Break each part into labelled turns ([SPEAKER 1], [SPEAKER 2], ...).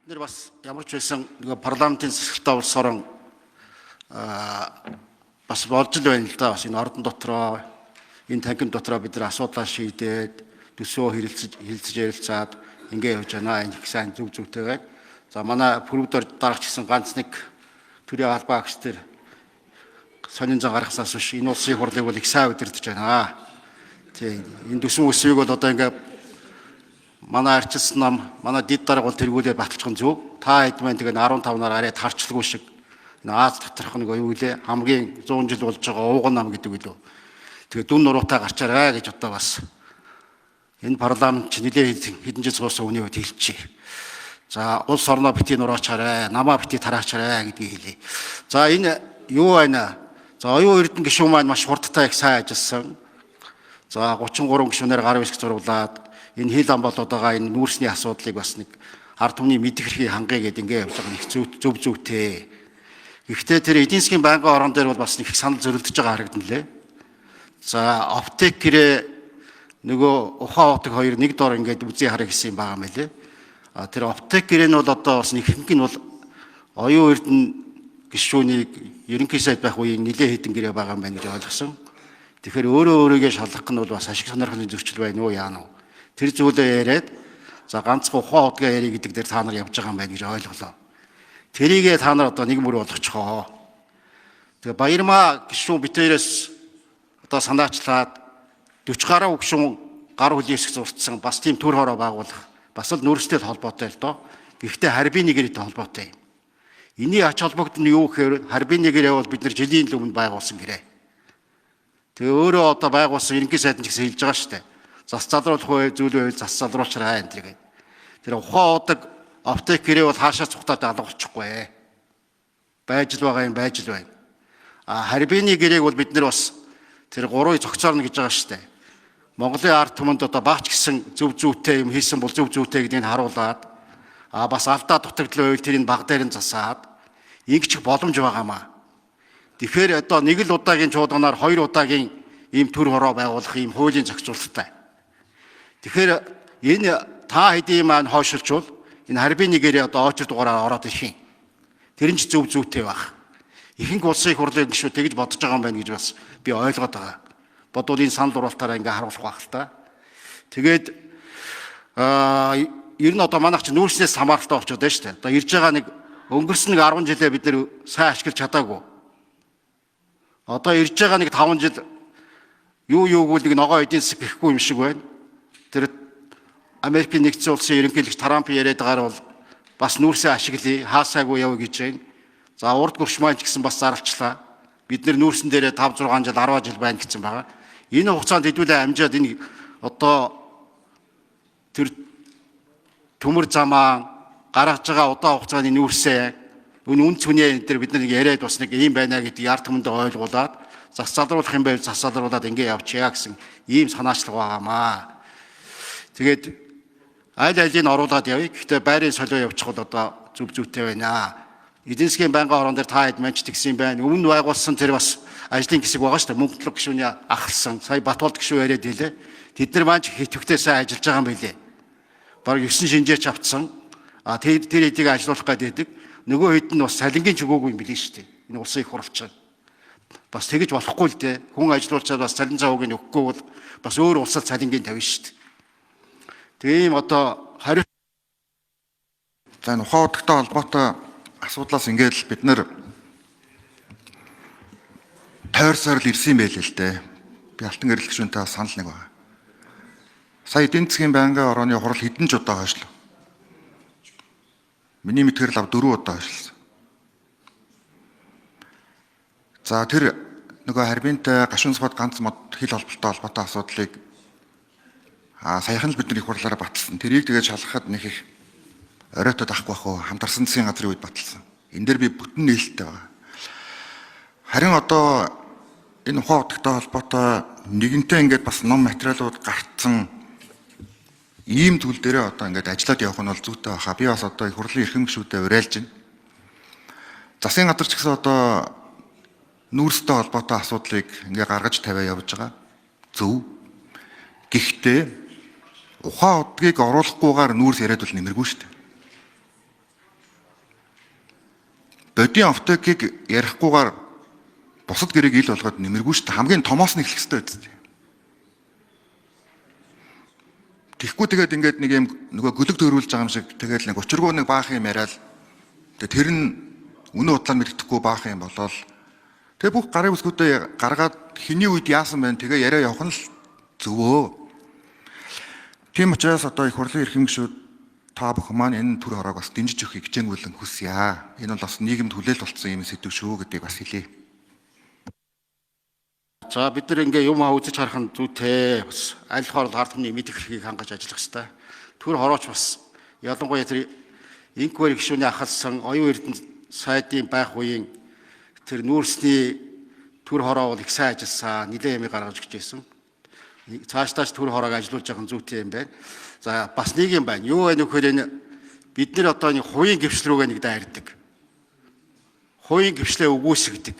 [SPEAKER 1] Нэр бас ямар ч байсан нэг парламентын засаглалтаа улс орон бас болж л байна л да. Бас энэ ордон дотроо энэ танхим дотроо бид нар асуудлаа шийдээд төсөө хэлэлцэж ярилцаад ингэ явж байна. Энэ их сайн зүг зүйтэй. За манай пүрвдэр дараач гэсэн ганц нэг төрийн албаа агч тэр сонин зан гаргаснаас биш энэ улсын хурлыг бол их сайн удирдах байна. Тийм энэ төсвийн үсвийг бол одоо ингэ манай арчилсан нам, манай дид дарга бол тэргүүлээ баталчихсан зүг. Та хэд маань тэгээ 15-наар арайд харчлгүй шиг Аз доторх нэг юу вэ? Хамгийн 100 жил болж байгаа ууган нам гэдэг үлээ. Тэгээ дүн нуруутай гарчаарай гэж одоо бас энэ парламент ч нэлээд хэдэн жил суусан үний үед хэлчихье. За улс орноо бити нураачаарай, намаа бити тараачаарай гэдгийг хэлье. За энэ юу байна? За оюун эрдэнэ гишүүн маань маш хурдтай их сайн ажилласан. За 33 гишүүнээр гар бисг зурвуулаад энэ хил ам болоод байгаа энэ нүүрсний асуудлыг бас нэг ард түмний мэдэх хэрхий хангая гэдэг ингээ явж байгаа нэг зөв зүйтэй. Гэхдээ тэр эдийн засгийн байнгын орон дээр бол бас нэг их санал зөрөлдөж байгаа харагдана лээ. За аптек гэрээ нөгөө ухаан утаг хоёр нэг дор ингээд үзий хараа гэсэн юм байгаа мэлээ. А тэр аптек гэрээ нь бол одоо бас нэг ихэнх нь бол оюун эрдэнэ гишүүнийг ерөнхий сайд байх үеийн нэлээд хэдэн гэрээ байгаа юм байна гэж ойлгосон. Тэгэхээр өөрийгөө шалгах нь бол бас ашиг сонирхлын зөрчил байна уу яана уу. Тэр зүйлээ яриад за ганцхан ухаан утгаа ярих гэдэг дээр та нар явж байгаа юм байна гэж ойлголоо. Тэрийгээ та нар одоо нэг мөр болгочихоо. Тэгээ Баярмаа гишүүн битээрээс одоо санаачлаад 40 гаруй гишүүн гар хүлээсэх зурцсан бас тийм төр хороо байгуулах бас л нүүрстэй холбоотой л доо. Гэхдээ харбийн нэгэртэй холбоотой юм. Эний ач холбогдол нь юу гэхээр харбийн нэгэрээ бол бид нар жилийн өмнө байгуулсан гэрээ. Тэгээ өөрөө одоо байгуулсан ерөнхий сайд нь ч гэсэн хэлж байгаа шүү дээ. Зас залруулах үе зүйл үе зас залруулчраа энэ тэрэг. Тэр ухаан удаг аптек гэрээ бол хаашаа цухтаад алгуулчихгүй. Байж л байгаа юм байж л байна. А харбины гэрээг бол бид нар бас тэр гурыг зогцоорно гэж байгаа шүү дээ. Монголын ард түмэнд одоо багч гисэн зөв зүйтэй юм хийсэн бол зөв зүйтэй гэдгийг харуулад бас алдаа дутагдлын үйл тэрийг баг дээр нь засаад ингэчих боломж байгаамаа. Тэгэхээр одоо нэг л удаагийн чуулганаар хоёр удаагийн ийм төр хороо байгуулах ийм хуулийн зохицуулалттай. Тэгэхээр энэ та хэдийн маань хойшилчвал энэ харбийн нэгэрээ одоо очир дугаараар ороод ирэх юм. Тэр нь ч зөв зүйтэй байх. Ихэнх улсын их хурлын гишүүд тэгж бодож байгаа юм байна гэж бас би ойлгоод байгаа. Бодвол энэ санал дураалтаараа ингээ харуулах байх л та. Тэгээд ер нь одоо манайх ч нүүрснээс хамааралтай болчиход байна шүү дээ. Одоо ирж байгаа нэг өнгөрсөн нэг 10 жилээ бид нэр сайн ашиглаж чадаагүй. Одоо ирж байгаа нэг 5 жил юуг нэг ногоо эдийн засаг гэхгүй юм шиг байна. Тэр Америкийн нэгдсэн улсын ерөнхийлөгч Трамп яриад байгаа бол бас нүүрсээ ашиглая, хаасаагүй явъя гэж байна. За урд гүрш маань ч гэсэн бас зарлчлаа. Бид нэр нүүрсэн дээрээ 5 6 жил 10 жил байна гэсэн байгаа. Энэ хугацаанд хэдүүлээ амжаад энэ одоо тэр төмөр замаа гаргаж байгаа удаан хугацааны нүүрсээ үн цүнээ энэ төр бид нар яриад бас нэг юм байна гэдгийг ард түмэндээ ойлгуулад зас залруулах юм байвал зас залруулад ингэ явчихъя гэсэн ийм санаачлага байгаамаа. Тэгээд аль алийг оруулаад явъя. Гэхдээ байрын солио явуучих бол одоо зөв зүйтэй байна. Эдийн засгийн байнгын орон дээр та хэд манч тэгсэн юм байна. Өмнө байгуулсан тэр бас ажлын хэсэг байгаа шүү дээ. Мөнгө төлөх гишүүний ахалсан. Сая Батболд гишүү яриад хэлээ. Тэд нар маань хэвтвэхтэй сайн ажиллаж байгаа юм билээ. Бараг 9 шинжээч автсан. Тэр хэдийг ажиллуулах гэдэг. Нөгөө хэд нь бас салингийн ч өгөөгүй юм билээ шүү дээ. Энэ улсын их хурлч. Бас тэгэж болохгүй л дээ. Хүн ажиллуулчаад бас салин цавыг нь өгөхгүй бол бас өөр улсад салингийн тавина шүү дээ. Тийм одоо хариу
[SPEAKER 2] за ухаан удагтай холбоотой асуудлаас ингээд бид нэр тойрсоор л ирсэн юм байл л дээ. Би алтан гэрэл гишүүнтэй санал нэг байна. Сая эдийн засгийн байнгын орооны хурал хэдэн ч удаа хойшлоо. Миний мэдгээр л 4 удаа хойшлсон. За тэр нөгөө харбинтай гашуун сууд ганц мод хил холбоотой асуудлыг саяхан л бид нар их хурлаараа баталсан. Тэрийг тэгээд шалгахад нэг их оройтод ахгүй бах уу хамтарсан засгийн газрын үед баталсан. Энэ дээр би бүтэн нээлттэй байгаа. Харин одоо энэ ухаан утгатай холбоотой нэгэнтээ ингээд бас ном материалууд гарцсан ийм зүйл дээрээ одоо ингээд ажиллаад явах нь бол зүйтэй байхаа. Би бас одоо их хурлын эрхэм гишүүдэд уриалж байна. Засгийн газар ч гэсэн одоо нүүрстэй холбоотой асуудлыг ингээд гаргаж тавиа явж байгаа. Зөв. Гэхдээ ухаан удгийг оруулахгүйгээр нүүрс яриад бол нэмэргүй шүү дээ. бодийн автокийг ярихгүйгээр бусад гэрээг ил болгоод нэмэргүй шүү дээ. Хамгийн томоос нь эхлэх хэрэгтэй үст. Тэгэхгүй тэгээд ингээд нэг юм нөгөө гөлөг төрүүлж байгаа юм шиг тэгээд нэг учиргүй нэг баах юм яриад тэр нь үнэ удлаа мэддэхгүй баах юм болол тэгээ бүх гарын бүсгүүдээ гаргаад хэний үед яасан байна тэгээ яриа явах нь л зөвөө. Тийм учраас одоо их хурлын эрхэм гишүүд та бүхэн маань энэ төр хороог бас дэмжиж өгөхийг хичээнгүйлэн хүсье. Энэ бол бас нийгэмд хүлээл болсон юм сэдв шүү гэдгийг бас хэлье.
[SPEAKER 1] За бид нар ингээ юм үзэж харах нь зүйтэй бас аль хоол ард түмний мэдэх хэргийг хангаж ажиллах хэрэгтэй. Төр хорооч бас ялангуяа тэр инквери гишүүний ахалсан оюун эрдэнэ сайдын байх үеийн тэр нүүрсний төр хороо бол их сайн ажилласан, нэлээд ямиг гаргаж өгч байсан. Цааш төр хороог ажиллуулж байгаа зүйтэй юм байна. За бас нэг юм байна. Юу вэ нөхөр энэ бид нар одоо нэг хувийн гэрчлэл рүүгээ нэг дайрдаг. Хувийн гэрчлэлээ үгүйсгдэг.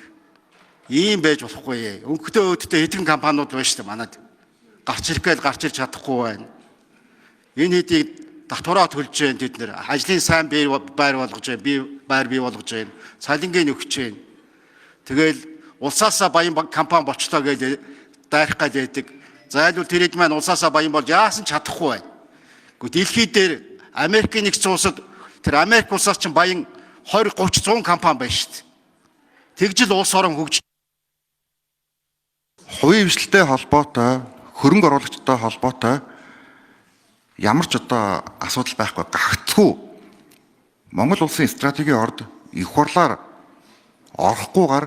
[SPEAKER 1] Ийм байж болохгүй. Өнгөтэй өөдтэй хэдэн компаниуд байна шүү дээ манад. Гарч ирж чадахгүй байна. Энэ хэдийг татвараа төлж जैन тэд нэр ажлын сайн байр болгож जैन, байр бий болгож जैन, цалингийн өгч जैन. Тэгэл улсаасаа баян компани болчлоо гэж дайрах гэдэг. Зайлшгүй тэрэд маань улсаасаа баян болж яасан чадахгүй байна. Гэхдээ дэлхий дээр Америкийн нэгдсэн улсад тэр Америк улсаас чинь баян 20, 30, 100 компани байна шүү дээ. Тэгжил улс орон хөгж
[SPEAKER 2] Хувийн хвшлэлтэй холбоотой, хөрөнгө оруулагчтай холбоотой ямар ч одоо асуудал байхгүй гагцгүй. Монгол улсын стратегийн орд их хурлаар орохгүйгээр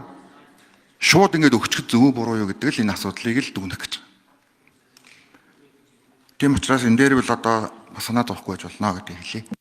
[SPEAKER 2] шууд ингэж өгчөж зөв буруу юу гэдэг л энэ асуудлыг л дүгнэх гэж. Тийм учраас энэ дээр бол одоо санаа зовхгүй байж болно гэдгийг хэлье.